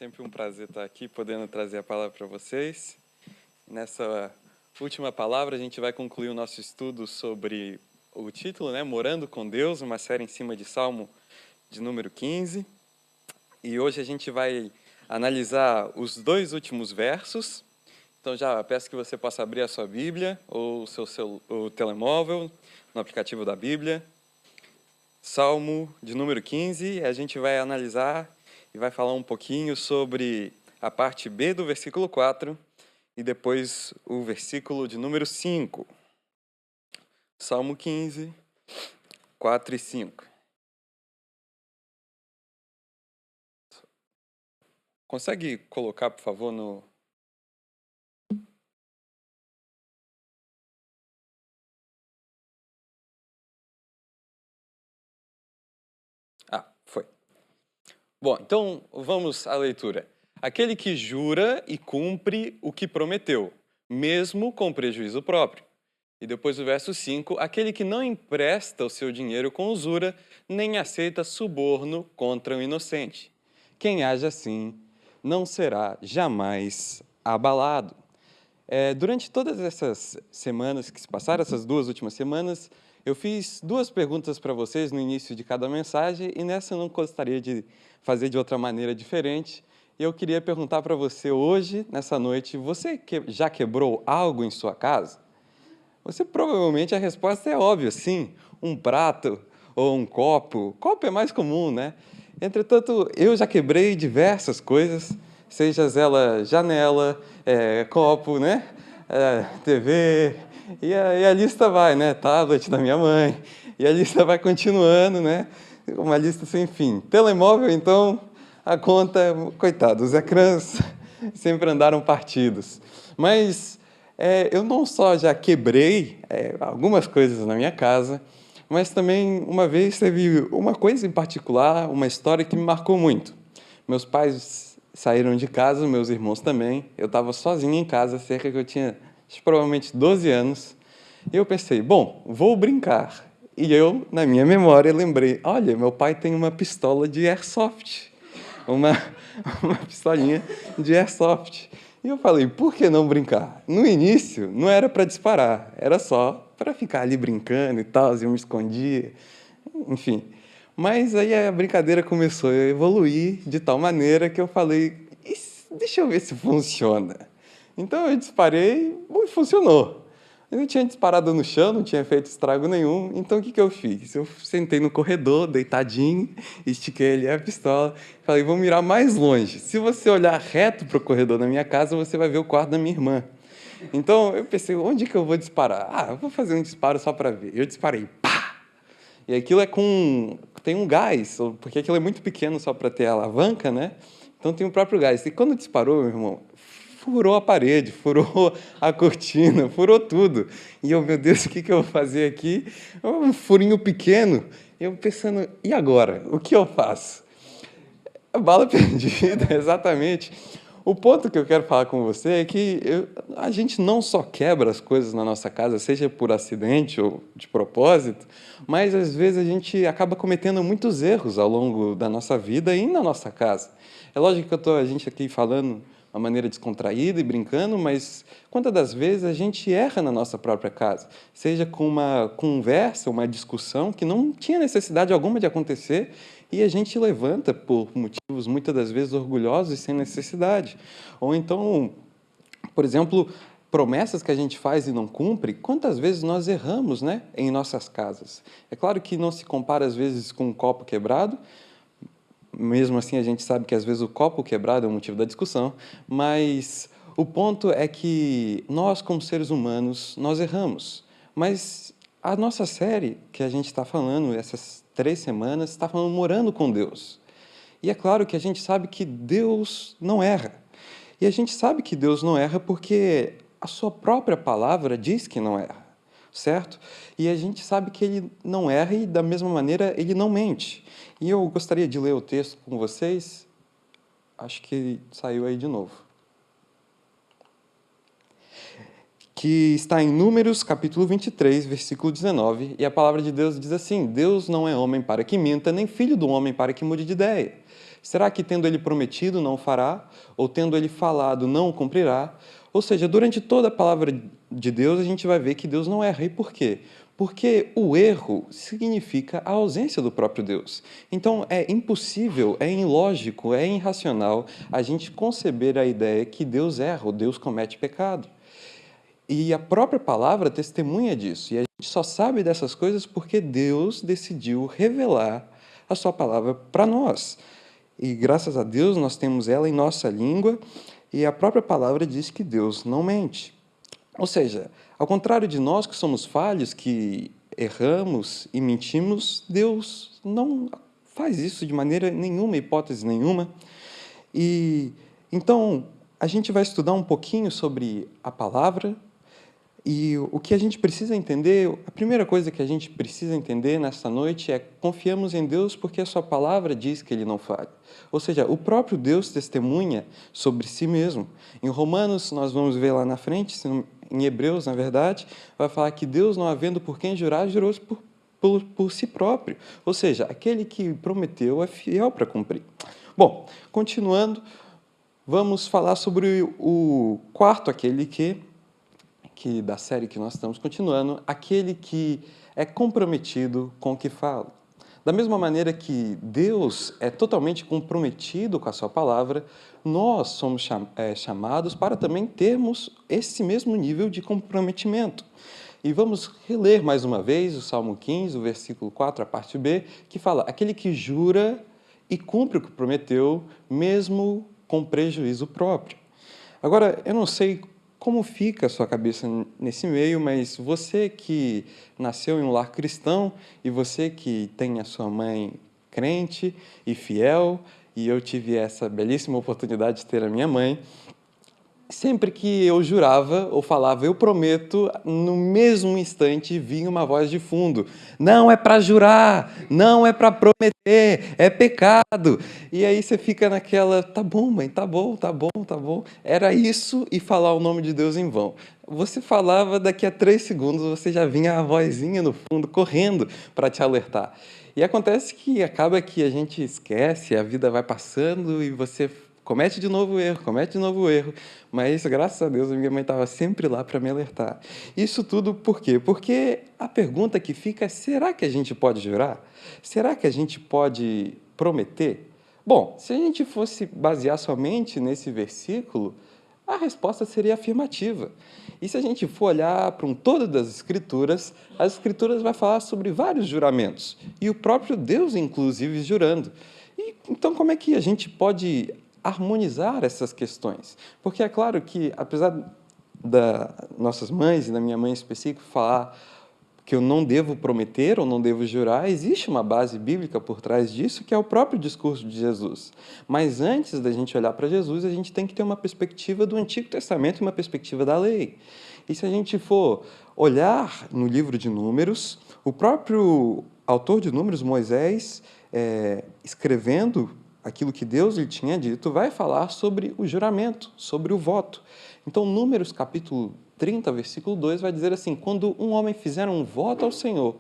Sempre um prazer estar aqui, podendo trazer a palavra para vocês. Nessa última palavra, a gente vai concluir o nosso estudo sobre o título, né? Morando com Deus, uma série em cima de Salmo de número 15. E hoje a gente vai analisar os dois últimos versos. Então já peço que você possa abrir a sua Bíblia ou o telemóvel no aplicativo da Bíblia. Salmo de número 15, a gente vai analisar e vai falar um pouquinho sobre a parte B do versículo 4 e depois o versículo de número 5. Salmo 15, 4 e 5. Consegue colocar, por favor, no... Foi. Bom, então vamos à leitura. Aquele que jura e cumpre o que prometeu, mesmo com prejuízo próprio. E depois o verso 5, aquele que não empresta o seu dinheiro com usura, nem aceita suborno contra o inocente. Quem age assim não será jamais abalado. Durante todas essas semanas que se passaram, essas duas últimas semanas, eu fiz duas perguntas para vocês no início de cada mensagem e nessa eu não gostaria de fazer de outra maneira diferente. Eu queria perguntar para você hoje, nessa noite, você já quebrou algo em sua casa? Você provavelmente a resposta é óbvia, sim, um prato ou um copo. Copo é mais comum, né? Entretanto, eu já quebrei diversas coisas, seja ela janela, copo, né? TV, e a lista vai, né? Tablet da minha mãe, e a lista vai continuando, né? Uma lista sem fim. Telemóvel, então, a conta, coitado, os ecrãs sempre andaram partidos. Mas eu não só já quebrei algumas coisas na minha casa, mas também uma vez teve uma coisa em particular, uma história que me marcou muito. Meus pais saíram de casa, meus irmãos também. Eu estava sozinho em casa, cerca que eu tinha provavelmente 12 anos. E eu pensei, bom, vou brincar. E eu, na minha memória, lembrei, olha, meu pai tem uma pistola de airsoft. Uma, uma pistolinha de airsoft. E eu falei, por que não brincar? No início, não era para disparar, era só para ficar ali brincando e tal, eu me escondia, enfim. Mas aí a brincadeira começou a evoluir de tal maneira que eu falei, deixa eu ver se funciona. Então eu disparei e funcionou. Eu não tinha disparado no chão, não tinha feito estrago nenhum. Então o que eu fiz? Eu sentei no corredor, deitadinho, estiquei ali a pistola, falei, vou mirar mais longe. Se você olhar reto para o corredor da minha casa, você vai ver o quarto da minha irmã. Então eu pensei, onde que eu vou disparar? Eu vou fazer um disparo só para ver. Eu disparei, pá! E aquilo tem um gás, porque aquilo é muito pequeno só para ter a alavanca, né? Então tem o próprio gás. E quando disparou, meu irmão, furou a parede, furou a cortina, furou tudo. E eu, meu Deus, o que eu vou fazer aqui? Um furinho pequeno. Eu pensando, e agora? O que eu faço? A bala perdida, exatamente. O ponto que eu quero falar com você é que a gente não só quebra as coisas na nossa casa, seja por acidente ou de propósito, mas às vezes a gente acaba cometendo muitos erros ao longo da nossa vida e na nossa casa. É lógico que a gente aqui falando uma maneira descontraída e brincando, mas quantas das vezes a gente erra na nossa própria casa? Seja com uma conversa, uma discussão que não tinha necessidade alguma de acontecer e a gente levanta por motivos muitas das vezes orgulhosos e sem necessidade. Ou então, por exemplo, promessas que a gente faz e não cumpre, quantas vezes nós erramos, né, em nossas casas? É claro que não se compara às vezes com um copo quebrado, mesmo assim a gente sabe que às vezes o copo quebrado é o motivo da discussão, mas o ponto é que nós, como seres humanos, nós erramos. Mas a nossa série que a gente está falando, essas 3 semanas, está falando morando com Deus. E é claro que a gente sabe que Deus não erra. E a gente sabe que Deus não erra porque a sua própria palavra diz que não erra, certo? E a gente sabe que ele não erra e, da mesma maneira, ele não mente. E eu gostaria de ler o texto com vocês. Acho que saiu aí de novo. que está em Números, capítulo 23, versículo 19, e a palavra de Deus diz assim: Deus não é homem para que minta, nem filho do homem para que mude de ideia. Será que tendo ele prometido, não fará? Ou tendo ele falado, não o cumprirá? Ou seja, durante toda a palavra de Deus, a gente vai ver que Deus não erra. E por quê? Porque o erro significa a ausência do próprio Deus. Então, é impossível, é ilógico, é irracional a gente conceber a ideia que Deus erra ou Deus comete pecado. E a própria palavra testemunha disso. E a gente só sabe dessas coisas porque Deus decidiu revelar a sua palavra para nós. E graças a Deus nós temos ela em nossa língua, e a própria palavra diz que Deus não mente. Ou seja, ao contrário de nós que somos falhos, que erramos e mentimos, Deus não faz isso de maneira nenhuma, hipótese nenhuma. E então a gente vai estudar um pouquinho sobre a palavra. E o que a gente precisa entender, a primeira coisa que a gente precisa entender nesta noite é: confiamos em Deus porque a sua palavra diz que ele não falha. Ou seja, o próprio Deus testemunha sobre si mesmo. Em Romanos, nós vamos ver lá na frente, em Hebreus, na verdade, vai falar que Deus, não havendo por quem jurar, jurou por si próprio. Ou seja, aquele que prometeu é fiel para cumprir. Bom, continuando, vamos falar sobre o quarto, aquele que da série que nós estamos continuando, aquele que é comprometido com o que fala. Da mesma maneira que Deus é totalmente comprometido com a sua palavra, nós somos chamados para também termos esse mesmo nível de comprometimento. E vamos reler mais uma vez o Salmo 15, o versículo 4, a parte B, que fala: aquele que jura e cumpre o que prometeu, mesmo com prejuízo próprio. Agora, eu não sei como fica a sua cabeça nesse meio, mas você que nasceu em um lar cristão e você que tem a sua mãe crente e fiel, e eu tive essa belíssima oportunidade de ter a minha mãe, sempre que eu jurava ou falava eu prometo, no mesmo instante vinha uma voz de fundo: não é para jurar, não é para prometer, é pecado. E aí você fica naquela: tá bom, mãe, tá bom, tá bom, tá bom. Era isso e falar o nome de Deus em vão. Você falava, daqui a 3 segundos você já vinha a vozinha no fundo correndo para te alertar. E acontece que acaba que a gente esquece, a vida vai passando e você comete de novo o erro, mas graças a Deus a minha mãe estava sempre lá para me alertar. Isso tudo por quê? Porque a pergunta que fica é: será que a gente pode jurar? Será que a gente pode prometer? Bom, se a gente fosse basear somente nesse versículo, a resposta seria afirmativa. E se a gente for olhar para um todo das Escrituras, as Escrituras vai falar sobre vários juramentos, e o próprio Deus, inclusive, jurando. E, então, como é que a gente pode harmonizar essas questões? Porque é claro que, apesar das nossas mães e da minha mãe em específico falar que eu não devo prometer ou não devo jurar, existe uma base bíblica por trás disso, que é o próprio discurso de Jesus. Mas antes da gente olhar para Jesus, a gente tem que ter uma perspectiva do Antigo Testamento e uma perspectiva da lei. E se a gente for olhar no livro de Números, o próprio autor de Números, Moisés, escrevendo aquilo que Deus lhe tinha dito, vai falar sobre o juramento, sobre o voto. Então, Números capítulo 30, versículo 2, vai dizer assim: quando um homem fizer um voto ao Senhor,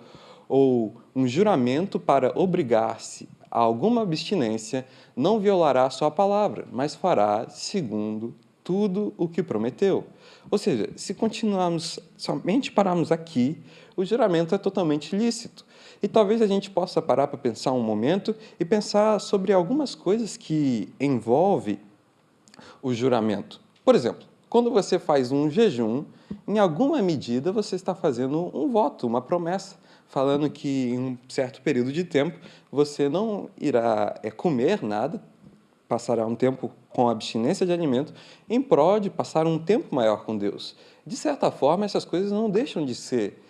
ou um juramento para obrigar-se a alguma abstinência, não violará a sua palavra, mas fará segundo tudo o que prometeu. Ou seja, se continuarmos, somente pararmos aqui, o juramento é totalmente lícito. E talvez a gente possa parar para pensar um momento e pensar sobre algumas coisas que envolvem o juramento. Por exemplo, quando você faz um jejum, em alguma medida você está fazendo um voto, uma promessa, falando que em um certo período de tempo você não irá comer nada, passará um tempo com abstinência de alimento, em prol de passar um tempo maior com Deus. De certa forma, essas coisas não deixam de ser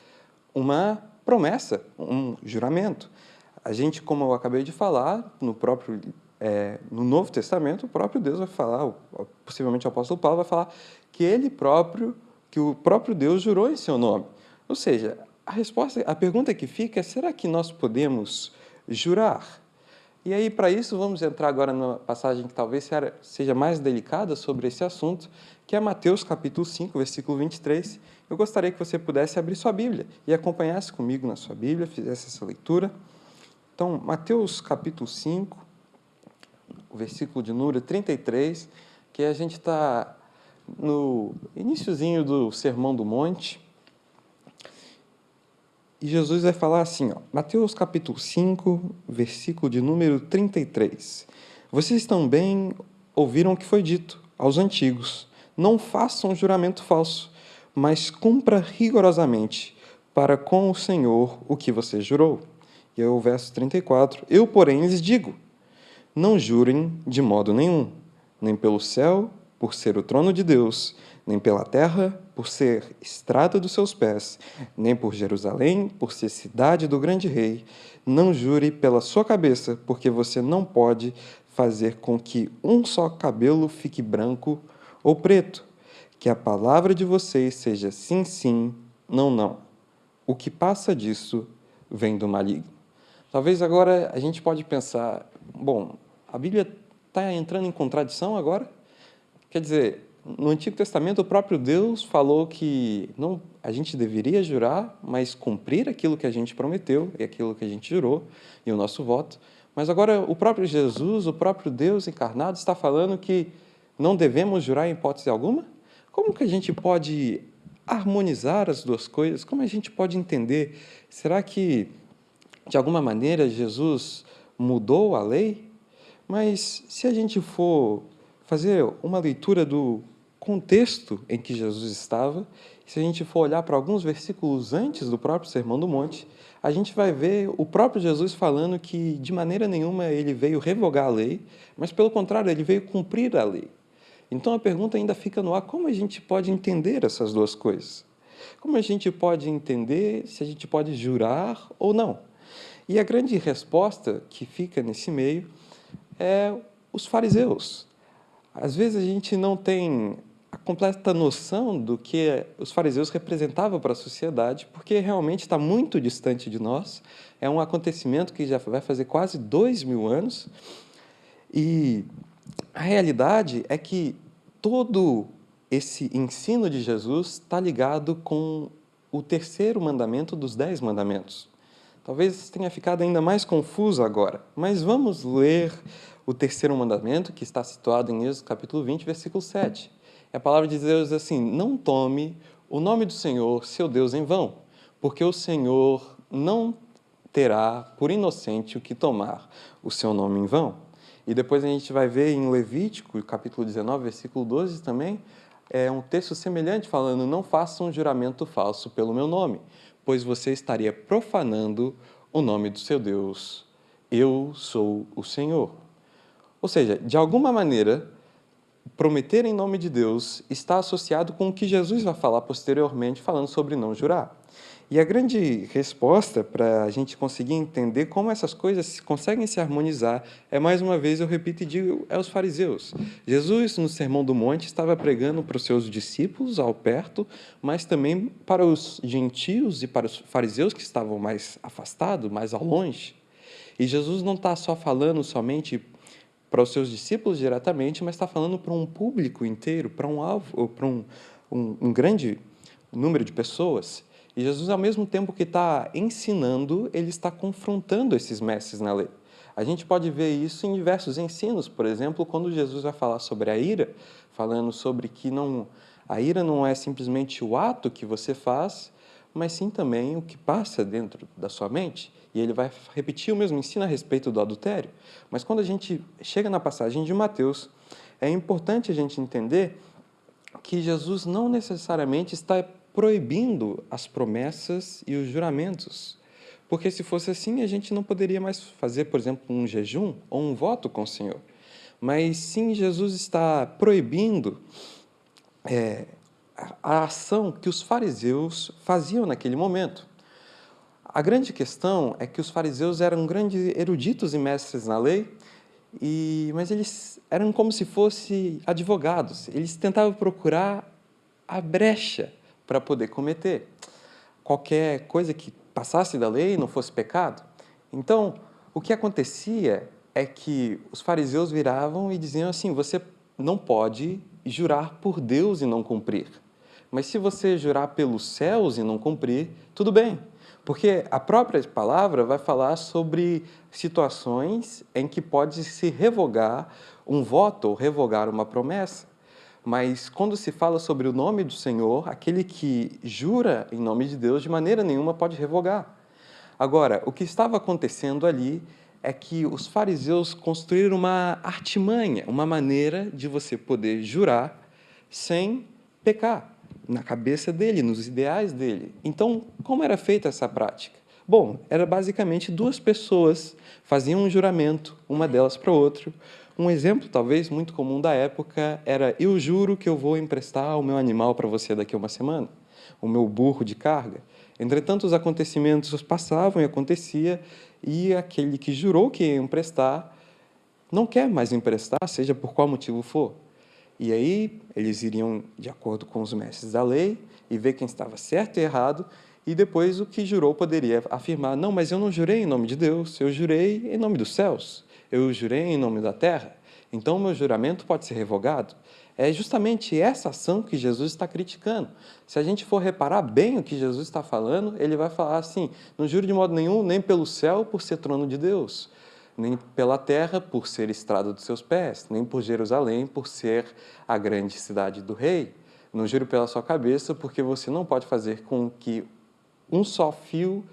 uma promessa, um juramento. A gente, como eu acabei de falar, no Novo Testamento, o próprio Deus vai falar, possivelmente o apóstolo Paulo vai falar que o próprio Deus jurou em seu nome. Ou seja, a pergunta que fica é: será que nós podemos jurar? E aí, para isso, vamos entrar agora numa passagem que talvez seja mais delicada sobre esse assunto, que é Mateus capítulo 5, versículo 23. Eu gostaria que você pudesse abrir sua Bíblia e acompanhasse comigo na sua Bíblia, fizesse essa leitura. Então, Mateus capítulo 5, o versículo de número 33, que a gente está no iniciozinho do Sermão do Monte. E Jesus vai falar assim, Mateus capítulo 5, versículo de número 33. Vocês também ouviram o que foi dito aos antigos: não façam juramento falso, mas cumpra rigorosamente para com o Senhor o que você jurou. E aí o verso 34. Eu, porém, lhes digo: não jurem de modo nenhum, nem pelo céu, por ser o trono de Deus, nem pela terra, por ser estrada dos seus pés, nem por Jerusalém, por ser cidade do grande rei. Não jure pela sua cabeça, porque você não pode fazer com que um só cabelo fique branco ou preto. Que a palavra de vocês seja sim, sim, não, não. O que passa disso vem do maligno. Talvez agora a gente pode pensar, bom, a Bíblia está entrando em contradição agora? Quer dizer, no Antigo Testamento o próprio Deus falou que não, a gente deveria jurar, mas cumprir aquilo que a gente prometeu e aquilo que a gente jurou e o nosso voto. Mas agora o próprio Jesus, o próprio Deus encarnado está falando que não devemos jurar em hipótese alguma? Como que a gente pode harmonizar as duas coisas? Como a gente pode entender? Será que de alguma maneira, Jesus mudou a lei? Mas se a gente for fazer uma leitura do contexto em que Jesus estava, se a gente for olhar para alguns versículos antes do próprio Sermão do Monte, a gente vai ver o próprio Jesus falando que, de maneira nenhuma, ele veio revogar a lei, mas, pelo contrário, ele veio cumprir a lei. Então, a pergunta ainda fica no ar: como a gente pode entender essas duas coisas? Como a gente pode entender se a gente pode jurar ou não? E a grande resposta que fica nesse meio é os fariseus. Às vezes a gente não tem a completa noção do que os fariseus representavam para a sociedade, porque realmente está muito distante de nós. É um acontecimento que já vai fazer quase 2000 anos. E a realidade é que todo esse ensino de Jesus está ligado com o terceiro mandamento dos 10 mandamentos. Talvez tenha ficado ainda mais confuso agora, mas vamos ler o terceiro mandamento, que está situado em Êxodo capítulo 20, versículo 7. E a palavra de Deus diz assim: não tome o nome do Senhor, seu Deus, em vão, porque o Senhor não terá por inocente o que tomar o seu nome em vão. E depois a gente vai ver em Levítico, capítulo 19, versículo 12 também, um texto semelhante falando: não faça um juramento falso pelo meu nome, pois você estaria profanando o nome do seu Deus. Eu sou o Senhor. Ou seja, de alguma maneira, prometer em nome de Deus está associado com o que Jesus vai falar posteriormente, falando sobre não jurar. E a grande resposta para a gente conseguir entender como essas coisas conseguem se harmonizar é, mais uma vez, eu repito e digo, é os fariseus. Jesus, no Sermão do Monte, estava pregando para os seus discípulos ao perto, mas também para os gentios e para os fariseus que estavam mais afastados, mais ao longe. E Jesus não está só falando somente para os seus discípulos diretamente, mas está falando para um público inteiro, para um alvo, para um grande número de pessoas. E Jesus, ao mesmo tempo que está ensinando, ele está confrontando esses mestres na lei. A gente pode ver isso em diversos ensinos. Por exemplo, quando Jesus vai falar sobre a ira, falando sobre que a ira não é simplesmente o ato que você faz, mas sim também o que passa dentro da sua mente. E ele vai repetir o mesmo ensino a respeito do adultério. Mas quando a gente chega na passagem de Mateus, é importante a gente entender que Jesus não necessariamente está proibindo as promessas e os juramentos. Porque se fosse assim, a gente não poderia mais fazer, por exemplo, um jejum ou um voto com o Senhor. Mas sim, Jesus está proibindo a ação que os fariseus faziam naquele momento. A grande questão é que os fariseus eram grandes eruditos e mestres na lei, mas eles eram como se fossem advogados. Eles tentavam procurar a brecha para poder cometer qualquer coisa que passasse da lei e não fosse pecado. Então, o que acontecia é que os fariseus viravam e diziam assim: você não pode jurar por Deus e não cumprir. Mas se você jurar pelos céus e não cumprir, tudo bem. Porque a própria palavra vai falar sobre situações em que pode se revogar um voto ou revogar uma promessa. Mas quando se fala sobre o nome do Senhor, aquele que jura em nome de Deus, de maneira nenhuma pode revogar. Agora, o que estava acontecendo ali é que os fariseus construíram uma artimanha, uma maneira de você poder jurar sem pecar, na cabeça dele, nos ideais dele. Então, como era feita essa prática? Bom, era basicamente duas pessoas faziam um juramento, uma delas para outra. Um exemplo, talvez, muito comum da época era: eu juro que eu vou emprestar o meu animal para você daqui a uma semana, o meu burro de carga. Entretanto, os acontecimentos passavam e acontecia, e aquele que jurou que ia emprestar não quer mais emprestar, seja por qual motivo for. E aí eles iriam de acordo com os mestres da lei e ver quem estava certo e errado, e depois o que jurou poderia afirmar: não, mas eu não jurei em nome de Deus, eu jurei em nome dos céus, eu jurei em nome da terra, então o meu juramento pode ser revogado. É justamente essa ação que Jesus está criticando. Se a gente for reparar bem o que Jesus está falando, ele vai falar assim: não jure de modo nenhum, nem pelo céu, por ser trono de Deus, nem pela terra, por ser estrada dos seus pés, nem por Jerusalém, por ser a grande cidade do rei. Não jure pela sua cabeça, porque você não pode fazer com que um só fio,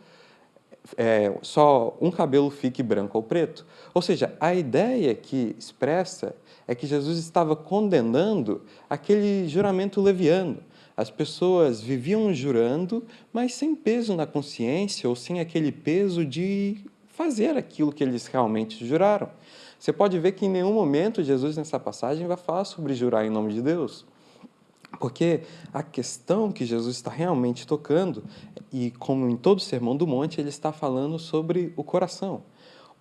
só um cabelo fique branco ou preto. Ou seja, a ideia que expressa é que Jesus estava condenando aquele juramento leviano. As pessoas viviam jurando, mas sem peso na consciência ou sem aquele peso de fazer aquilo que eles realmente juraram. Você pode ver que em nenhum momento Jesus, nessa passagem, vai falar sobre jurar em nome de Deus. Porque a questão que Jesus está realmente tocando, e como em todo o Sermão do Monte, ele está falando sobre o coração.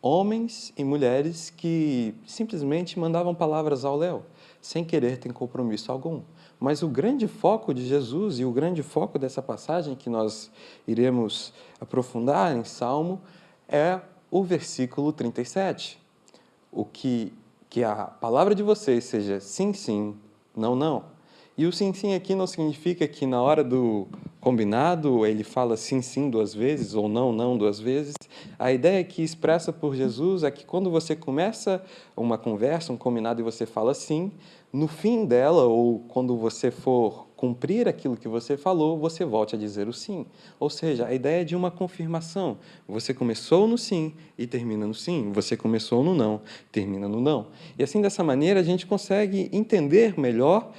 Homens e mulheres que simplesmente mandavam palavras ao léu, sem querer ter compromisso algum. Mas o grande foco de Jesus e o grande foco dessa passagem que nós iremos aprofundar em Salmo é o versículo 37. Que a palavra de vocês seja sim, sim, não, não. E o sim, sim aqui não significa que na hora do combinado ele fala sim, sim duas vezes ou não, não duas vezes. A ideia que expressa por Jesus é que quando você começa uma conversa, um combinado, e você fala sim, no fim dela, ou quando você for cumprir aquilo que você falou, você volte a dizer o sim. Ou seja, a ideia é de uma confirmação. Você começou no sim e termina no sim. Você começou no não, termina no não. E assim, dessa maneira, a gente consegue entender melhor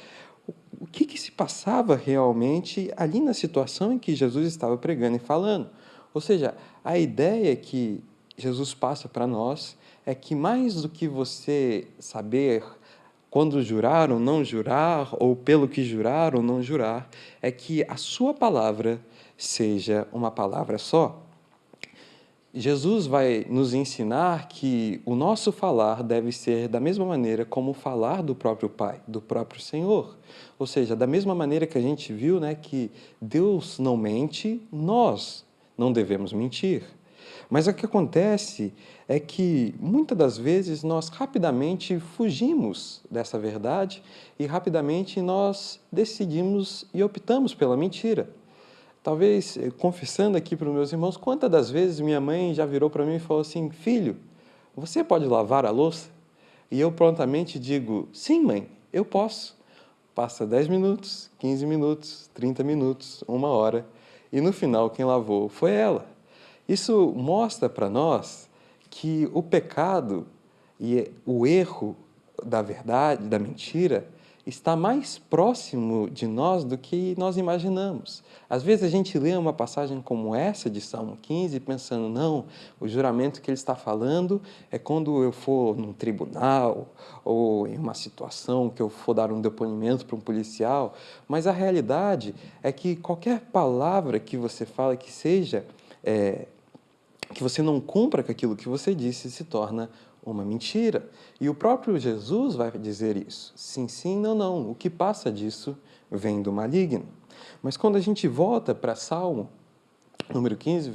o que se passava realmente ali na situação em que Jesus estava pregando e falando. Ou seja, a ideia que Jesus passa para nós é que, mais do que você saber quando jurar ou não jurar, ou pelo que jurar ou não jurar, é que a sua palavra seja uma palavra só. Jesus vai nos ensinar que o nosso falar deve ser da mesma maneira como o falar do próprio Pai, do próprio Senhor. Ou seja, da mesma maneira que a gente viu, né, que Deus não mente, nós não devemos mentir. Mas o que acontece é que, muitas das vezes, nós rapidamente fugimos dessa verdade e rapidamente nós decidimos e optamos pela mentira. Talvez, confessando aqui para os meus irmãos, quantas das vezes minha mãe já virou para mim e falou assim: filho, você pode lavar a louça? E eu prontamente digo: sim, mãe, eu posso. Passa 10 minutos, 15 minutos, 30 minutos, uma hora, e no final quem lavou foi ela. Isso mostra para nós que o pecado e o erro da verdade, da mentira, está mais próximo de nós do que nós imaginamos. Às vezes a gente lê uma passagem como essa de Salmo 15 pensando: não, o juramento que ele está falando é quando eu for num tribunal ou em uma situação que eu for dar um depoimento para um policial, mas a realidade é que qualquer palavra que você fala que seja, que você não cumpra com aquilo que você disse, se torna uma mentira. E o próprio Jesus vai dizer isso. Sim, sim, não, não. O que passa disso vem do maligno. Mas quando a gente volta para Salmo, número 15,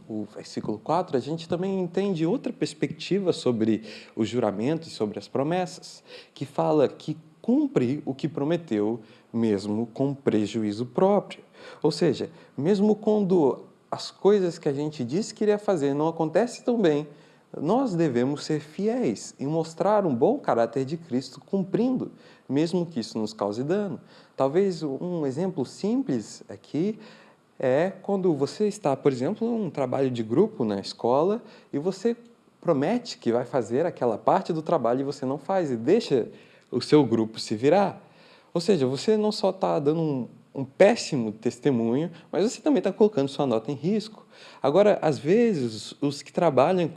o versículo 4, a gente também entende outra perspectiva sobre o juramento e sobre as promessas, que fala que cumpre o que prometeu, mesmo com prejuízo próprio. Ou seja, mesmo quando as coisas que a gente disse que iria fazer não acontecem tão bem, nós devemos ser fiéis e mostrar um bom caráter de Cristo cumprindo, mesmo que isso nos cause dano. Talvez um exemplo simples aqui é quando você está, por exemplo, num trabalho de grupo na escola e você promete que vai fazer aquela parte do trabalho e você não faz e deixa o seu grupo se virar. Ou seja, você não só está dando um péssimo testemunho, mas você também está colocando sua nota em risco. Agora, às vezes, os que trabalham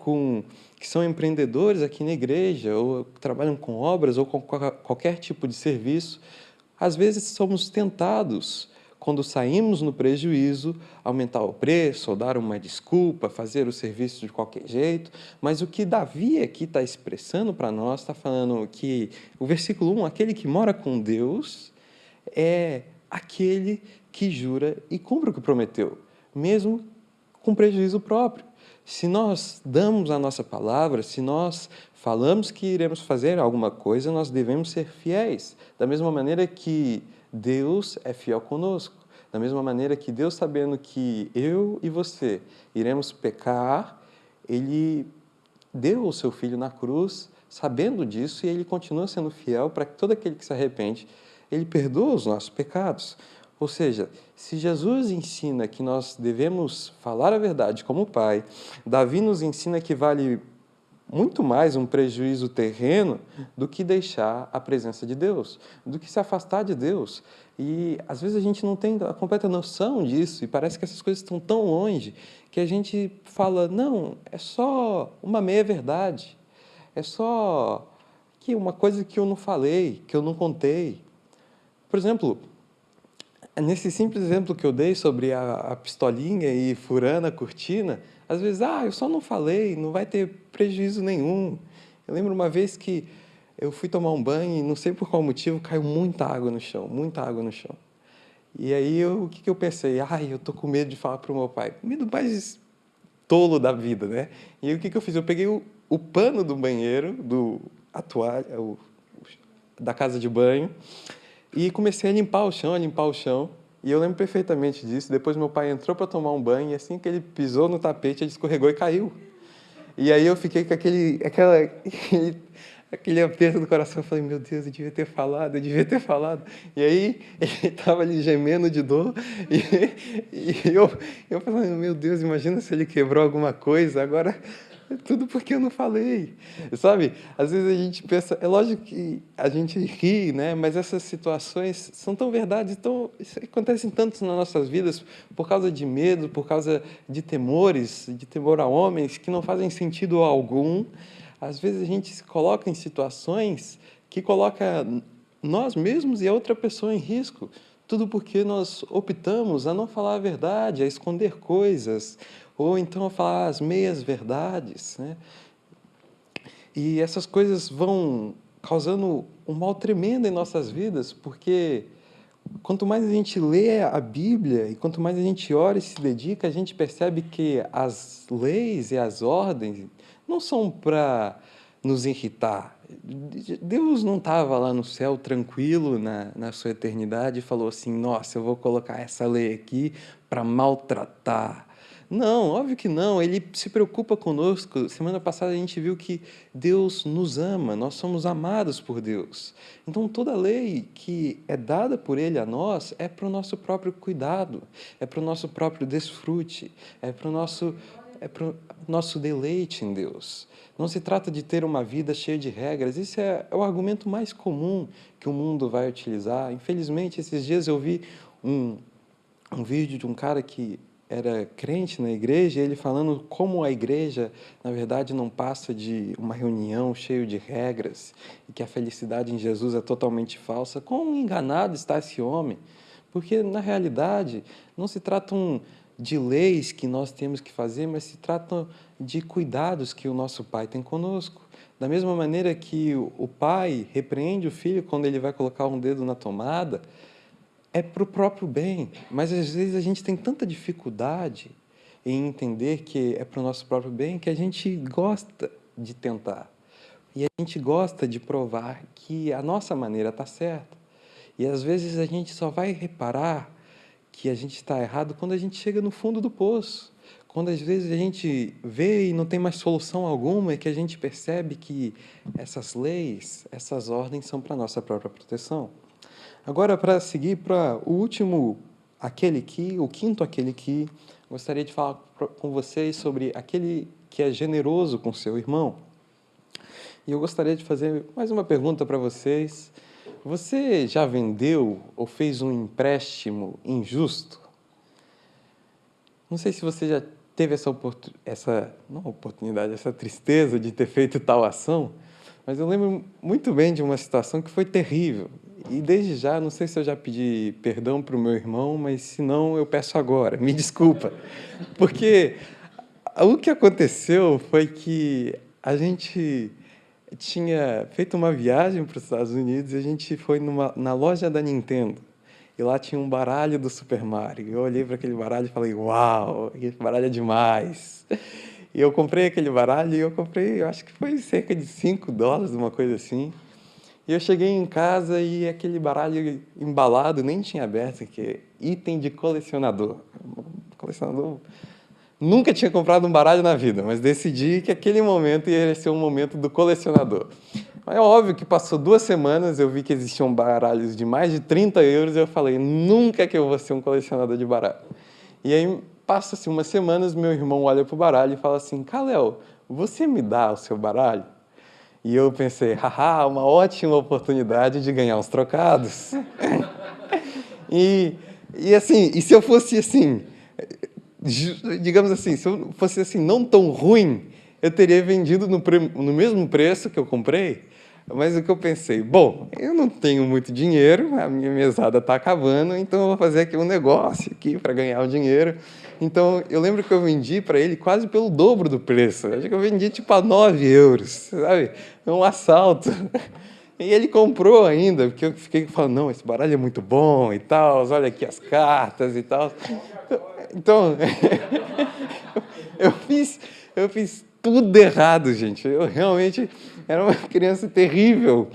que são empreendedores aqui na igreja, ou trabalham com obras, ou com qualquer tipo de serviço, às vezes somos tentados, quando saímos no prejuízo, aumentar o preço, ou dar uma desculpa, fazer o serviço de qualquer jeito. Mas o que Davi aqui está expressando para nós, está falando que o versículo 1, aquele que mora com Deus é aquele que jura e cumpre o que prometeu, mesmo com prejuízo próprio. Se nós damos a nossa palavra, se nós falamos que iremos fazer alguma coisa, nós devemos ser fiéis. Da mesma maneira que Deus é fiel conosco. Da mesma maneira que Deus, sabendo que eu e você iremos pecar, Ele deu o seu Filho na cruz, sabendo disso, e Ele continua sendo fiel para que todo aquele que se arrepende, Ele perdoa os nossos pecados. Ou seja, se Jesus ensina que nós devemos falar a verdade como Pai, Davi nos ensina que vale muito mais um prejuízo terreno do que deixar a presença de Deus, do que se afastar de Deus. E às vezes a gente não tem a completa noção disso e parece que essas coisas estão tão longe que a gente fala, não, é só uma meia-verdade, é só que uma coisa que eu não falei, que eu não contei. Por exemplo, nesse simples exemplo que eu dei sobre a pistolinha e furando a cortina, às vezes, eu só não falei, não vai ter prejuízo nenhum. Eu lembro uma vez que eu fui tomar um banho e não sei por qual motivo caiu muita água no chão, muita água no chão. E aí, o que eu pensei? Eu tô com medo de falar para o meu pai. Medo mais tolo da vida, né? E aí, o que eu fiz? Eu peguei o pano do banheiro, a toalha, da casa de banho, e comecei a limpar o chão, a limpar o chão. E eu lembro perfeitamente disso. Depois meu pai entrou para tomar um banho e assim que ele pisou no tapete, ele escorregou e caiu. E aí eu fiquei com aquele aperto do coração. Eu falei, meu Deus, eu devia ter falado, eu devia ter falado. E aí ele estava ali gemendo de dor. E eu falando, meu Deus, imagina se ele quebrou alguma coisa. Agora, tudo porque eu não falei. Sabe? Às vezes a gente pensa, é lógico que a gente ri, né? Mas essas situações são tão verdades, isso acontecem tanto nas nossas vidas por causa de medo, por causa de temores, de temor a homens que não fazem sentido algum. Às vezes a gente se coloca em situações que coloca nós mesmos e a outra pessoa em risco. Tudo porque nós optamos a não falar a verdade, a esconder coisas, ou então a falar as meias verdades, né? E essas coisas vão causando um mal tremendo em nossas vidas, porque quanto mais a gente lê a Bíblia e quanto mais a gente ora e se dedica, a gente percebe que as leis e as ordens não são para nos irritar. Deus não estava lá no céu tranquilo na sua eternidade e falou assim, nossa, eu vou colocar essa lei aqui para maltratar. Não, óbvio que não, ele se preocupa conosco. Semana passada a gente viu que Deus nos ama, nós somos amados por Deus. Então toda lei que é dada por Ele a nós é para o nosso próprio cuidado, é para o nosso próprio desfrute, é para o nosso deleite em Deus. Não se trata de ter uma vida cheia de regras, isso é o argumento mais comum que o mundo vai utilizar. Infelizmente, esses dias eu vi um vídeo de um cara que era crente na igreja, ele falando como a igreja, na verdade, não passa de uma reunião cheia de regras e que a felicidade em Jesus é totalmente falsa. Quão enganado está esse homem? Porque, na realidade, não se tratam de leis que nós temos que fazer, mas se tratam de cuidados que o nosso Pai tem conosco. Da mesma maneira que o pai repreende o filho quando ele vai colocar um dedo na tomada, é para o próprio bem, mas às vezes a gente tem tanta dificuldade em entender que é para o nosso próprio bem que a gente gosta de tentar. E a gente gosta de provar que a nossa maneira está certa. E às vezes a gente só vai reparar que a gente está errado quando a gente chega no fundo do poço. Quando às vezes a gente vê e não tem mais solução alguma, é que a gente percebe que essas leis, essas ordens são para a nossa própria proteção. Agora, para seguir para o último, o quinto aquele que, gostaria de falar com vocês sobre aquele que é generoso com seu irmão. E eu gostaria de fazer mais uma pergunta para vocês. Você já vendeu ou fez um empréstimo injusto? Não sei se você já teve essa tristeza de ter feito tal ação, mas eu lembro muito bem de uma situação que foi terrível. E desde já, não sei se eu já pedi perdão para o meu irmão, mas se não, eu peço agora. Me desculpa. Porque o que aconteceu foi que a gente tinha feito uma viagem para os Estados Unidos e a gente foi na loja da Nintendo. E lá tinha um baralho do Super Mario. Eu olhei para aquele baralho e falei, uau, aquele baralho é demais. E eu comprei aquele baralho e eu acho que foi cerca de $5, uma coisa assim. E eu cheguei em casa e aquele baralho embalado, nem tinha aberto, que é item de colecionador. Colecionador. Nunca tinha comprado um baralho na vida, mas decidi que aquele momento ia ser um momento do colecionador. É óbvio que passou 2 semanas, eu vi que existiam baralhos de mais de 30 euros e eu falei, nunca que eu vou ser um colecionador de baralho. E aí, passa-se umas semanas, meu irmão olha para o baralho e fala assim, Kalel, você me dá o seu baralho? E eu pensei, haha, uma ótima oportunidade de ganhar uns trocados. E se eu fosse assim, digamos assim, se eu fosse assim não tão ruim, eu teria vendido no mesmo preço que eu comprei. Mas o que eu pensei, bom, eu não tenho muito dinheiro, a minha mesada está acabando, então eu vou fazer aqui um negócio aqui para ganhar o dinheiro. Então, eu lembro que eu vendi para ele quase pelo dobro do preço. Acho que eu vendi tipo a 9 euros, sabe? É um assalto. E ele comprou ainda, porque eu fiquei falando, não, esse baralho é muito bom e tal, olha aqui as cartas e tal. Então, eu fiz tudo errado, gente. Eu realmente era uma criança terrível.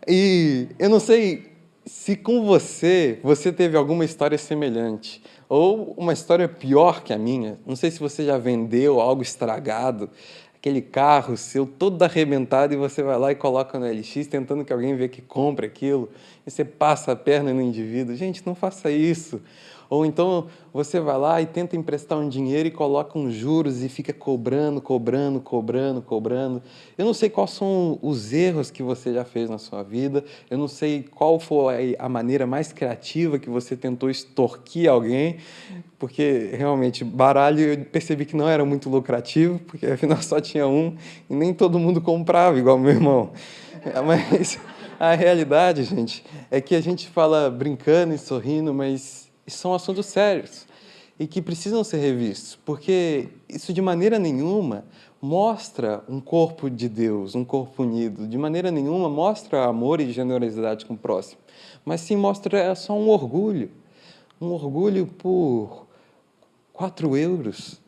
E eu não sei se com você teve alguma história semelhante, ou uma história pior que a minha. Não sei se você já vendeu algo estragado, aquele carro seu todo arrebentado e você vai lá e coloca no LX tentando que alguém veja que compre aquilo, e você passa a perna no indivíduo. Gente, não faça isso. Ou então você vai lá e tenta emprestar um dinheiro e coloca uns juros e fica cobrando. Eu não sei quais são os erros que você já fez na sua vida, eu não sei qual foi a maneira mais criativa que você tentou extorquir alguém, porque realmente baralho eu percebi que não era muito lucrativo, porque afinal só tinha um e nem todo mundo comprava, igual meu irmão. Mas a realidade, gente, é que a gente fala brincando e sorrindo, mas são assuntos sérios e que precisam ser revistos, porque isso de maneira nenhuma mostra um corpo de Deus, um corpo unido, de maneira nenhuma mostra amor e generosidade com o próximo, mas sim mostra só um orgulho por 4 euros.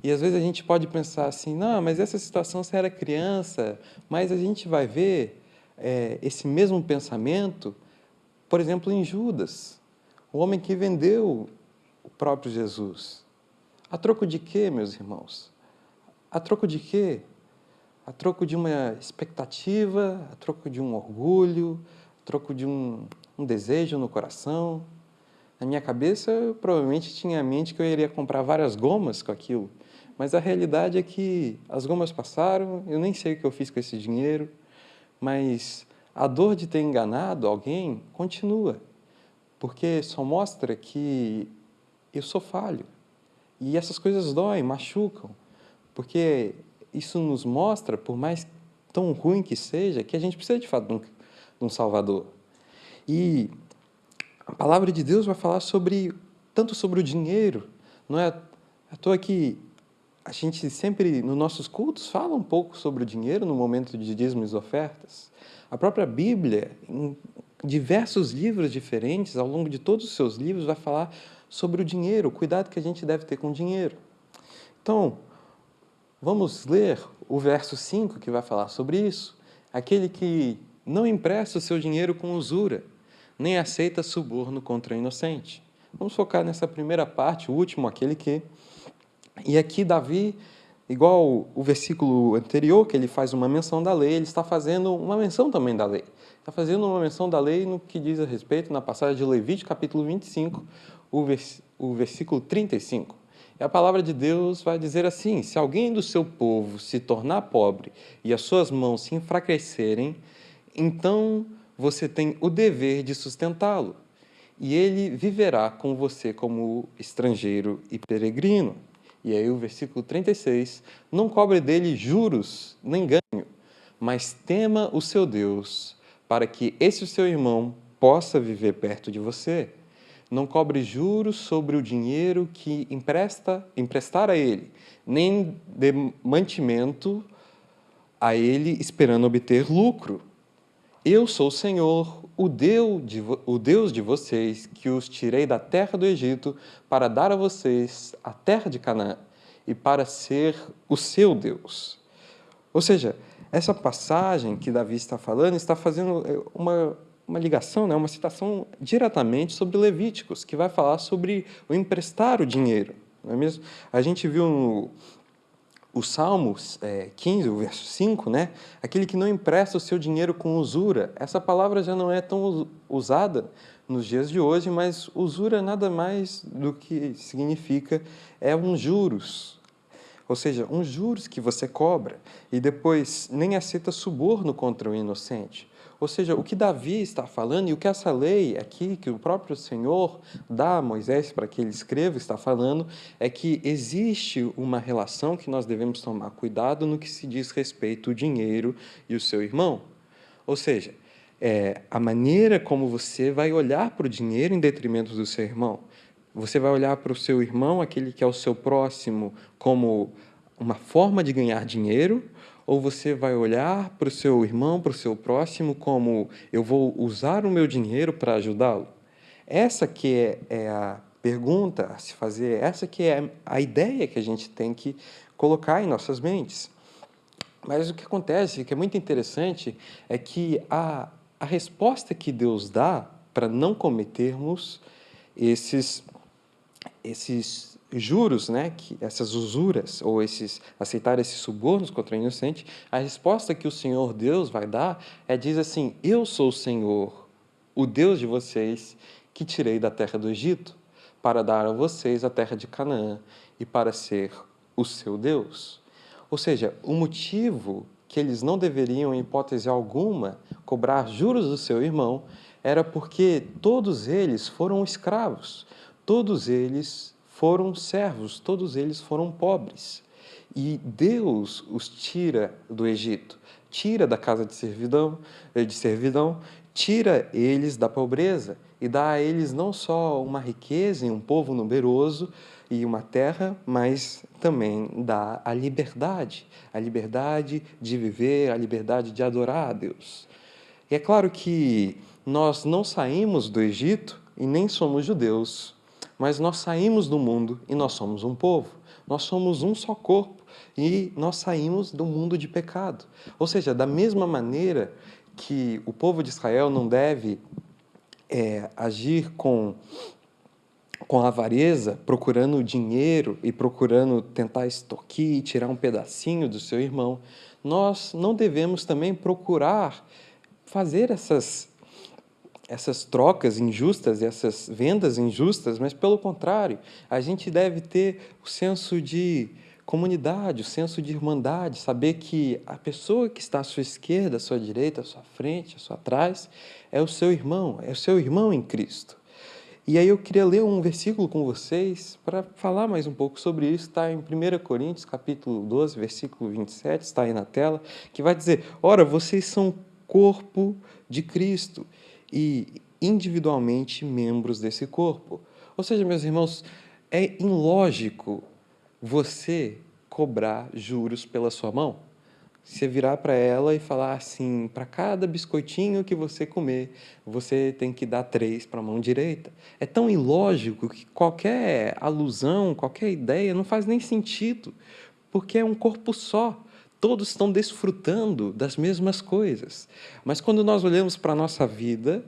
E às vezes a gente pode pensar assim, não, mas essa situação você era criança, mas a gente vai ver esse mesmo pensamento, por exemplo, em Judas. O homem que vendeu o próprio Jesus. A troco de quê, meus irmãos? A troco de quê? A troco de uma expectativa, a troco de um orgulho, a troco de um desejo no coração. Na minha cabeça, eu provavelmente tinha a mente que eu iria comprar várias gomas com aquilo. Mas a realidade é que as gomas passaram, eu nem sei o que eu fiz com esse dinheiro, mas a dor de ter enganado alguém continua. Porque só mostra que eu sou falho. E essas coisas doem, machucam. Porque isso nos mostra, por mais tão ruim que seja, que a gente precisa de fato de um Salvador. E a palavra de Deus vai falar tanto sobre o dinheiro. Não é à toa que a gente sempre, nos nossos cultos, fala um pouco sobre o dinheiro no momento de dízimos e ofertas. A própria Bíblia, em diversos livros diferentes, ao longo de todos os seus livros, vai falar sobre o dinheiro, o cuidado que a gente deve ter com o dinheiro. Então, vamos ler o verso 5 que vai falar sobre isso. Aquele que não empresta o seu dinheiro com usura, nem aceita suborno contra o inocente. Vamos focar nessa primeira parte, o último, aquele que... E aqui Davi, igual o versículo anterior, que ele faz uma menção da lei, ele está fazendo uma menção também da lei. Está fazendo uma menção da lei no que diz a respeito, na passagem de Levítico, capítulo 25, o versículo 35. E a palavra de Deus vai dizer assim: se alguém do seu povo se tornar pobre e as suas mãos se enfraquecerem, então você tem o dever de sustentá-lo, e ele viverá com você como estrangeiro e peregrino. E aí o versículo 36, não cobre dele juros nem ganho, mas tema o seu Deus, para que esse seu irmão possa viver perto de você. Não cobre juros sobre o dinheiro que emprestar a ele, nem de mantimento a ele esperando obter lucro. Eu sou o Senhor, o Deus de vocês, que os tirei da terra do Egito para dar a vocês a terra de Canaã e para ser o seu Deus. Ou seja, essa passagem que Davi está falando está fazendo uma ligação, uma citação diretamente sobre Levíticos, que vai falar sobre o emprestar o dinheiro, não é mesmo? A gente viu o Salmos 15, o verso 5, aquele que não empresta o seu dinheiro com usura. Essa palavra já não é tão usada nos dias de hoje, mas usura nada mais do que significa uns juros. Ou seja, uns juros que você cobra e depois nem aceita suborno contra o inocente. Ou seja, o que Davi está falando e o que essa lei aqui, que o próprio Senhor dá a Moisés para que ele escreva, está falando, é que existe uma relação que nós devemos tomar cuidado no que se diz respeito ao dinheiro e o seu irmão. Ou seja, a maneira como você vai olhar para o dinheiro em detrimento do seu irmão. Você vai olhar para o seu irmão, aquele que é o seu próximo, como uma forma de ganhar dinheiro, ou você vai olhar para o seu irmão, para o seu próximo, como eu vou usar o meu dinheiro para ajudá-lo? Essa que é a pergunta a se fazer, essa que é a ideia que a gente tem que colocar em nossas mentes. Mas o que acontece, que é muito interessante, é que a resposta que Deus dá para não cometermos esses juros, essas usuras, ou aceitar esses subornos contra o inocente, a resposta que o Senhor Deus vai dar diz assim: eu sou o Senhor, o Deus de vocês, que tirei da terra do Egito, para dar a vocês a terra de Canaã e para ser o seu Deus. Ou seja, o motivo que eles não deveriam, em hipótese alguma, cobrar juros do seu irmão era porque todos eles foram escravos, todos eles foram servos, todos eles foram pobres. E Deus os tira do Egito, tira da casa de servidão, tira eles da pobreza e dá a eles não só uma riqueza e um povo numeroso e uma terra, mas também dá a liberdade de viver, a liberdade de adorar a Deus. E é claro que nós não saímos do Egito e nem somos judeus, mas nós saímos do mundo e nós somos um povo. Nós somos um só corpo e nós saímos do mundo de pecado. Ou seja, da mesma maneira que o povo de Israel não deve agir com avareza, procurando dinheiro e procurando tentar extorquir e tirar um pedacinho do seu irmão, nós não devemos também procurar fazer essas trocas injustas, essas vendas injustas, mas, pelo contrário, a gente deve ter o senso de comunidade, o senso de irmandade, saber que a pessoa que está à sua esquerda, à sua direita, à sua frente, à sua trás, é o seu irmão em Cristo. E aí eu queria ler um versículo com vocês para falar mais um pouco sobre isso. Está em 1 Coríntios, capítulo 12, versículo 27, está aí na tela, que vai dizer: ora, vocês são corpo de Cristo e individualmente membros desse corpo. Ou seja, meus irmãos, é ilógico você cobrar juros pela sua mão. Você virar para ela e falar assim, para cada biscoitinho que você comer, você tem que dar 3 para a mão direita. É tão ilógico que qualquer alusão, qualquer ideia não faz nem sentido, porque é um corpo só. Todos estão desfrutando das mesmas coisas. Mas quando nós olhamos para a nossa vida,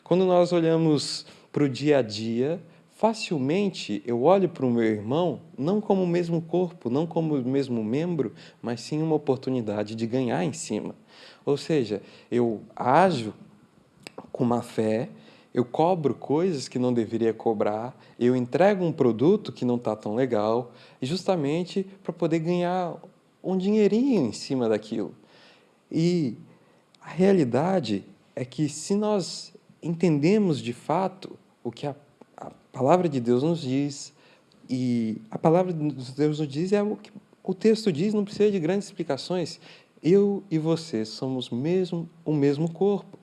quando nós olhamos para o dia a dia, facilmente eu olho para o meu irmão não como o mesmo corpo, não como o mesmo membro, mas sim uma oportunidade de ganhar em cima. Ou seja, eu ajo com má fé, eu cobro coisas que não deveria cobrar, eu entrego um produto que não está tão legal, justamente para poder ganhar um dinheirinho em cima daquilo. E a realidade é que se nós entendemos de fato o que a palavra de Deus nos diz, e a palavra de Deus nos diz é o que o texto diz, não precisa de grandes explicações. Eu e você somos o mesmo corpo.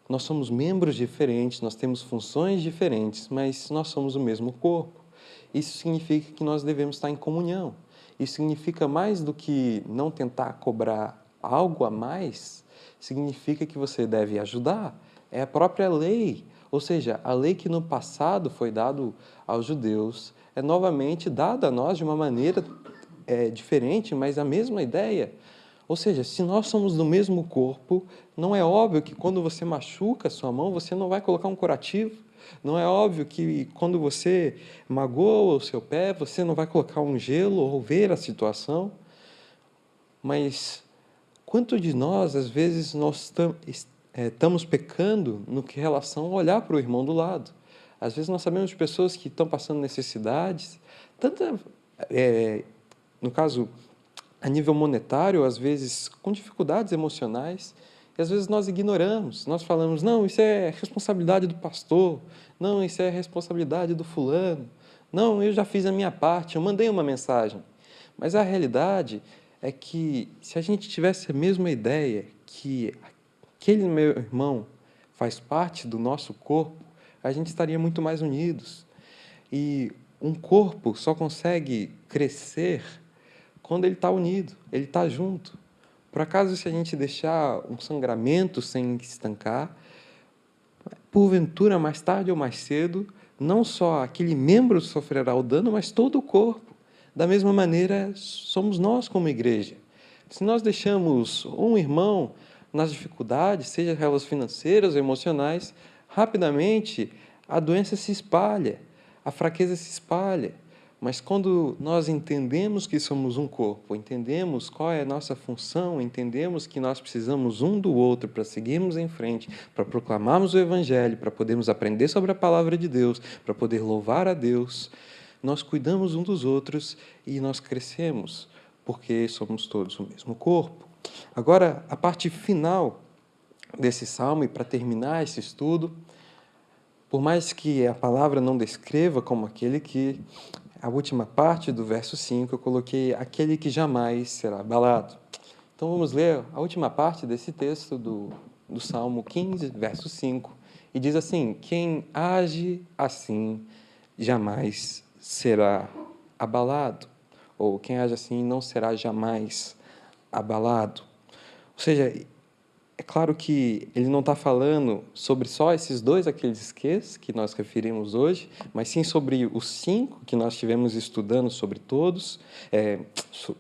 Nós somos membros diferentes, nós temos funções diferentes, mas nós somos o mesmo corpo. Isso significa que nós devemos estar em comunhão. Isso significa mais do que não tentar cobrar algo a mais, significa que você deve ajudar. É a própria lei, ou seja, a lei que no passado foi dada aos judeus é novamente dada a nós de uma maneira diferente, mas a mesma ideia. Ou seja, se nós somos do mesmo corpo, não é óbvio que quando você machuca a sua mão, você não vai colocar um curativo. Não é óbvio que quando você magoa o seu pé, você não vai colocar um gelo ou ver a situação. Mas quanto de nós, às vezes, nós estamos pecando no que relação a olhar para o irmão do lado? Às vezes nós sabemos de pessoas que estão passando necessidades, no caso, a nível monetário, às vezes com dificuldades emocionais, e às vezes nós ignoramos, nós falamos, não, isso é responsabilidade do pastor, não, isso é responsabilidade do fulano, não, eu já fiz a minha parte, eu mandei uma mensagem. Mas a realidade é que se a gente tivesse a mesma ideia que aquele meu irmão faz parte do nosso corpo, a gente estaria muito mais unidos. E um corpo só consegue crescer quando ele está unido, ele está junto. Por acaso, se a gente deixar um sangramento sem estancar, porventura, mais tarde ou mais cedo, não só aquele membro sofrerá o dano, mas todo o corpo. Da mesma maneira, somos nós como igreja. Se nós deixamos um irmão nas dificuldades, seja elas financeiras ou emocionais, rapidamente a doença se espalha, a fraqueza se espalha. Mas quando nós entendemos que somos um corpo, entendemos qual é a nossa função, entendemos que nós precisamos um do outro para seguirmos em frente, para proclamarmos o Evangelho, para podermos aprender sobre a Palavra de Deus, para poder louvar a Deus, nós cuidamos um dos outros e nós crescemos, porque somos todos o mesmo corpo. Agora, a parte final desse salmo, e para terminar esse estudo, por mais que a palavra não descreva como aquele que, a última parte do verso 5, eu coloquei aquele que jamais será abalado. Então vamos ler a última parte desse texto do Salmo 15, verso 5, e diz assim: quem age assim jamais será abalado, ou quem age assim não será jamais abalado. Ou seja, é claro que ele não está falando sobre só esses dois aqueles que nós referimos hoje, mas sim sobre os 5 que nós estivemos estudando sobre todos,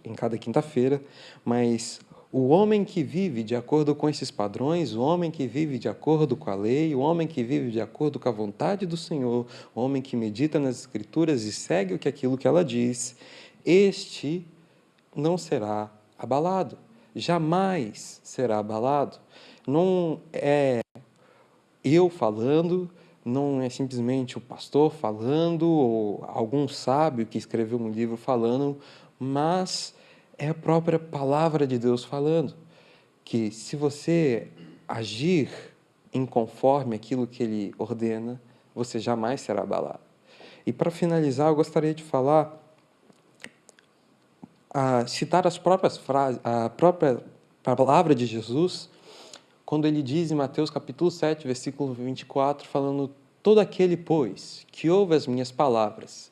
em cada quinta-feira. Mas o homem que vive de acordo com esses padrões, o homem que vive de acordo com a lei, o homem que vive de acordo com a vontade do Senhor, o homem que medita nas Escrituras e segue aquilo que ela diz, este não será abalado, jamais será abalado. Não é eu falando, não é simplesmente o pastor falando, ou algum sábio que escreveu um livro falando, mas é a própria palavra de Deus falando, que se você agir em conforme aquilo que Ele ordena, você jamais será abalado. E para finalizar, eu gostaria de citar as próprias frases, a própria palavra de Jesus, quando ele diz em Mateus capítulo 7, versículo 24, falando: todo aquele, pois, que ouve as minhas palavras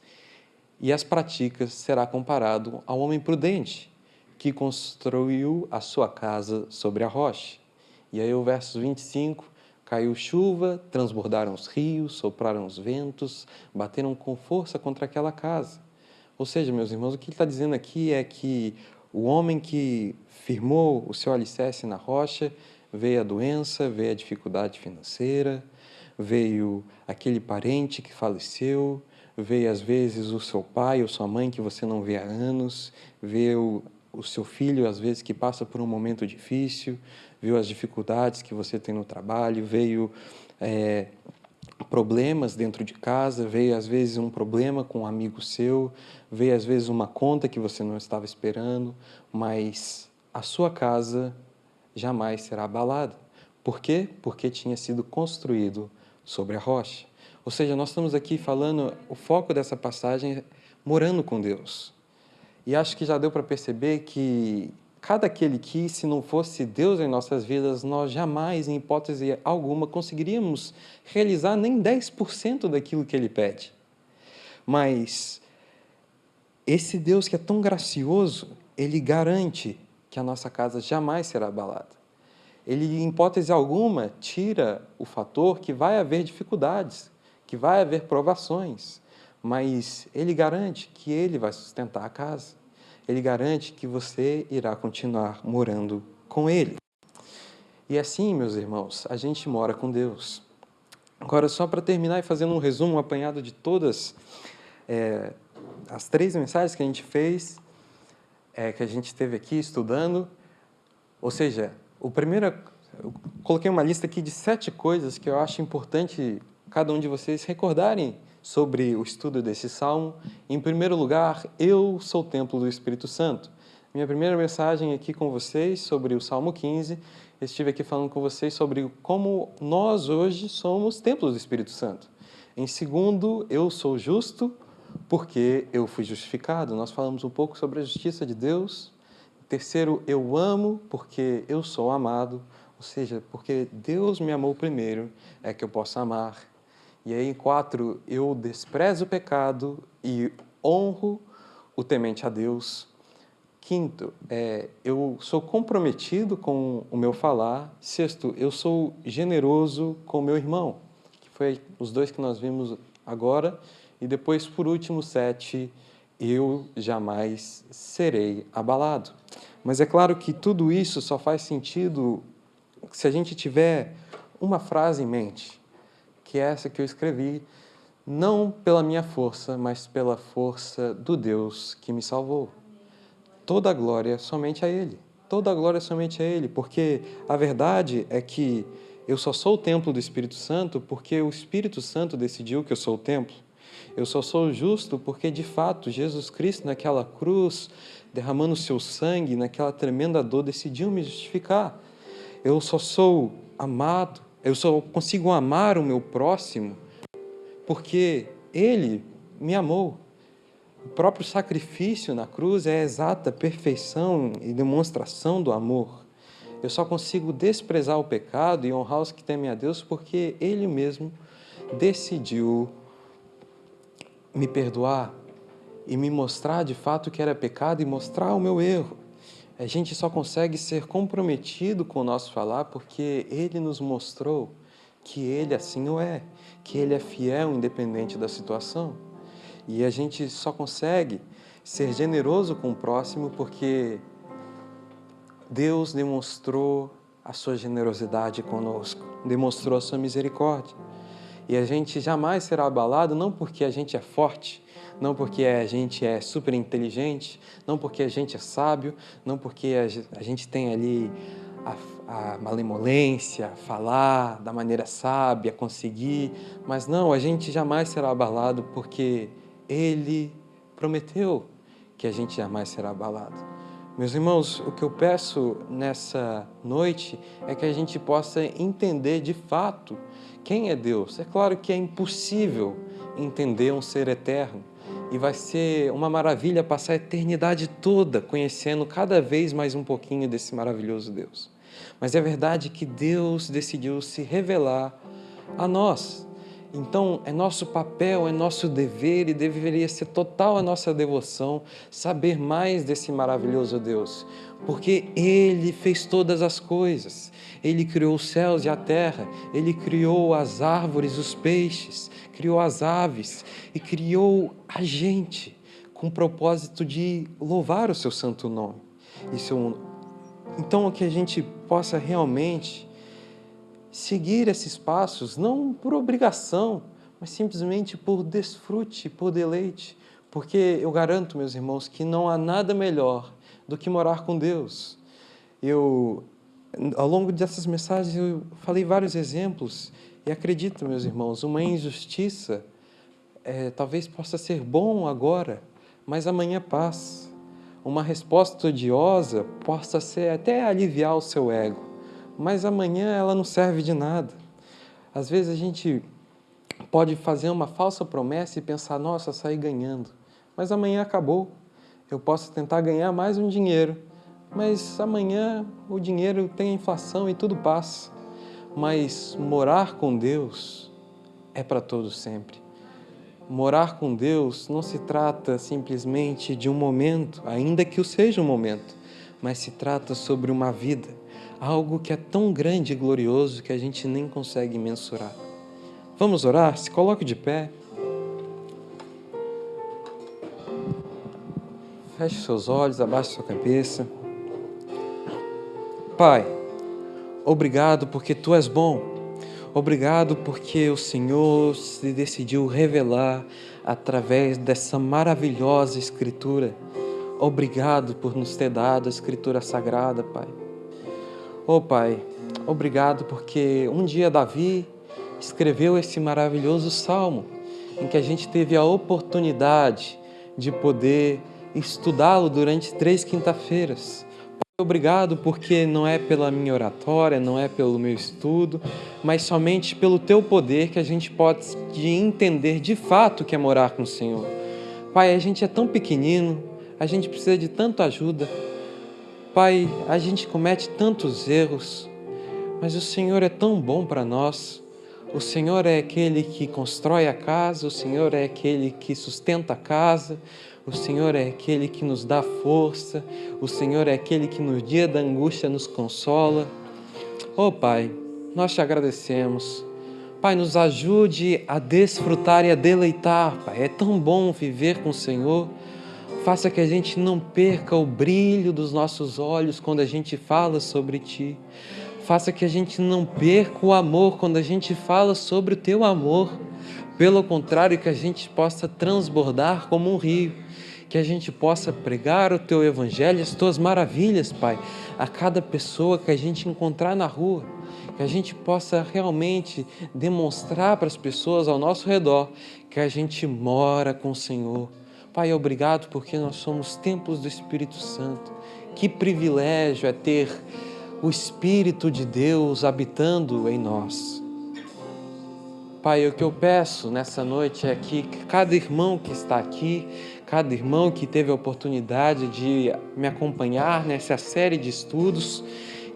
e as pratica será comparado ao homem prudente, que construiu a sua casa sobre a rocha. E aí o verso 25, caiu chuva, transbordaram os rios, sopraram os ventos, bateram com força contra aquela casa. Ou seja, meus irmãos, o que ele está dizendo aqui é que o homem que firmou o seu alicerce na rocha, veio a doença, veio a dificuldade financeira, veio aquele parente que faleceu, veio às vezes o seu pai ou sua mãe que você não vê há anos, veio o seu filho às vezes que passa por um momento difícil, viu as dificuldades que você tem no trabalho, veio problemas dentro de casa, veio às vezes um problema com um amigo seu, veio às vezes uma conta que você não estava esperando, mas a sua casa jamais será abalada. Por quê? Porque tinha sido construído sobre a rocha. Ou seja, nós estamos aqui falando, o foco dessa passagem é morando com Deus. E acho que já deu para perceber que cada aquele que, se não fosse Deus em nossas vidas, nós jamais, em hipótese alguma, conseguiríamos realizar nem 10% daquilo que Ele pede. Mas esse Deus que é tão gracioso, Ele garante que a nossa casa jamais será abalada. Ele, em hipótese alguma, tira o fator que vai haver dificuldades, que vai haver provações, mas Ele garante que Ele vai sustentar a casa. Ele garante que você irá continuar morando com Ele. E assim, meus irmãos, a gente mora com Deus. Agora, só para terminar e fazendo um resumo, um apanhado de todas as 3 mensagens que a gente fez, que a gente esteve aqui estudando, ou seja, eu coloquei uma lista aqui de 7 coisas que eu acho importante cada um de vocês recordarem sobre o estudo desse salmo. Em primeiro lugar, eu sou o templo do Espírito Santo. Minha primeira mensagem aqui com vocês sobre o Salmo 15, eu estive aqui falando com vocês sobre como nós hoje somos templos do Espírito Santo. Em segundo, eu sou justo porque eu fui justificado. Nós falamos um pouco sobre a justiça de Deus. Terceiro, eu amo porque eu sou amado, ou seja, porque Deus me amou primeiro, é que eu posso amar. E aí, em 4, eu desprezo o pecado e honro o temente a Deus. Quinto, eu sou comprometido com o meu falar. Sexto, eu sou generoso com o meu irmão, que foi os 2 que nós vimos agora. E depois, por último, 7, eu jamais serei abalado. Mas é claro que tudo isso só faz sentido se a gente tiver uma frase em mente, que é essa que eu escrevi, não pela minha força, mas pela força do Deus que me salvou. Toda a glória somente a Ele. Toda a glória somente a Ele, porque a verdade é que eu só sou o templo do Espírito Santo porque o Espírito Santo decidiu que eu sou o templo. Eu só sou justo porque, de fato, Jesus Cristo, naquela cruz, derramando o seu sangue, naquela tremenda dor, decidiu me justificar. Eu só sou amado, eu só consigo amar o meu próximo porque Ele me amou. O próprio sacrifício na cruz é a exata perfeição e demonstração do amor. Eu só consigo desprezar o pecado e honrar os que temem a Deus porque Ele mesmo decidiu me perdoar e me mostrar de fato que era pecado e mostrar o meu erro. A gente só consegue ser comprometido com o nosso falar porque Ele nos mostrou que Ele assim o é, que Ele é fiel independente da situação. E a gente só consegue ser generoso com o próximo porque Deus demonstrou a sua generosidade conosco, demonstrou a sua misericórdia. E a gente jamais será abalado, não porque a gente é forte, não porque a gente é super inteligente, não porque a gente é sábio, não porque a gente tem ali a malemolência, falar da maneira sábia, conseguir, mas não, a gente jamais será abalado porque Ele prometeu que a gente jamais será abalado. Meus irmãos, o que eu peço nessa noite é que a gente possa entender de fato quem é Deus. É claro que é impossível entender um ser eterno e vai ser uma maravilha passar a eternidade toda conhecendo cada vez mais um pouquinho desse maravilhoso Deus. Mas é verdade que Deus decidiu se revelar a nós. Então, é nosso papel, é nosso dever e deveria ser total a nossa devoção saber mais desse maravilhoso Deus, porque Ele fez todas as coisas. Ele criou os céus e a terra, Ele criou as árvores, os peixes, criou as aves e criou a gente com o propósito de louvar o seu santo nome. Então, que a gente possa realmente seguir esses passos, não por obrigação, mas simplesmente por desfrute, por deleite, porque eu garanto, meus irmãos, que não há nada melhor do que morar com Deus. Ao longo dessas mensagens, eu falei vários exemplos, e acredito, meus irmãos, uma injustiça talvez possa ser bom agora, mas amanhã passa. Uma resposta odiosa possa ser até aliviar o seu ego, mas amanhã ela não serve de nada. Às vezes a gente pode fazer uma falsa promessa e pensar, nossa, saí ganhando, mas amanhã acabou. Eu posso tentar ganhar mais um dinheiro, mas amanhã o dinheiro tem a inflação e tudo passa. Mas morar com Deus é para todo sempre. Morar com Deus não se trata simplesmente de um momento, ainda que o seja um momento, mas se trata sobre uma vida, algo que é tão grande e glorioso que a gente nem consegue mensurar. Vamos orar? Se coloque de pé. Feche seus olhos, abaixe sua cabeça. Pai, obrigado porque Tu és bom. Obrigado porque o Senhor se decidiu revelar através dessa maravilhosa Escritura. Obrigado por nos ter dado a Escritura Sagrada, Pai. Pai, obrigado porque um dia Davi escreveu esse maravilhoso salmo em que a gente teve a oportunidade de poder estudá-lo durante 3 quinta-feiras. Obrigado porque não é pela minha oratória, não é pelo meu estudo, mas somente pelo Teu poder que a gente pode entender de fato o que é morar com o Senhor. Pai, a gente é tão pequenino, a gente precisa de tanta ajuda. Pai, a gente comete tantos erros, mas o Senhor é tão bom para nós. O Senhor é aquele que constrói a casa, o Senhor é aquele que sustenta a casa, o Senhor é aquele que nos dá força, o Senhor é aquele que no dia da angústia nos consola. Pai, nós Te agradecemos. Pai, nos ajude a desfrutar e a deleitar, Pai. É tão bom viver com o Senhor. Faça que a gente não perca o brilho dos nossos olhos quando a gente fala sobre Ti. Faça que a gente não perca o amor quando a gente fala sobre o Teu amor. Pelo contrário, que a gente possa transbordar como um rio. Que a gente possa pregar o Teu Evangelho, as Tuas maravilhas, Pai, a cada pessoa que a gente encontrar na rua. Que a gente possa realmente demonstrar para as pessoas ao nosso redor que a gente mora com o Senhor. Pai, obrigado porque nós somos templos do Espírito Santo. Que privilégio é ter o Espírito de Deus habitando em nós. Pai, o que eu peço nessa noite é que cada irmão que está aqui, cada irmão que teve a oportunidade de me acompanhar nessa série de estudos,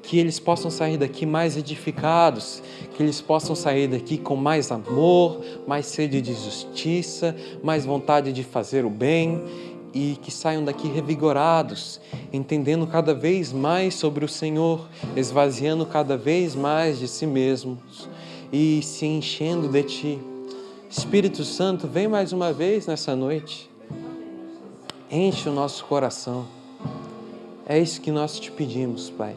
que eles possam sair daqui mais edificados, que eles possam sair daqui com mais amor, mais sede de justiça, mais vontade de fazer o bem e que saiam daqui revigorados, entendendo cada vez mais sobre o Senhor, esvaziando cada vez mais de si mesmos e se enchendo de Ti. Espírito Santo, vem mais uma vez nessa noite. Enche o nosso coração. É isso que nós Te pedimos, Pai.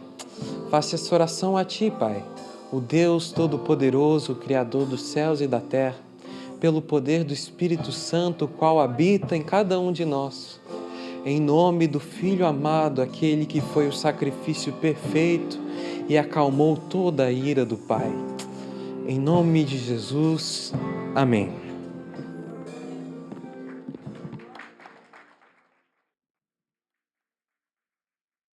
Faça essa oração a Ti, Pai, o Deus Todo-Poderoso, o Criador dos céus e da terra, pelo poder do Espírito Santo, o qual habita em cada um de nós. Em nome do Filho amado, aquele que foi o sacrifício perfeito e acalmou toda a ira do Pai. Em nome de Jesus, amém.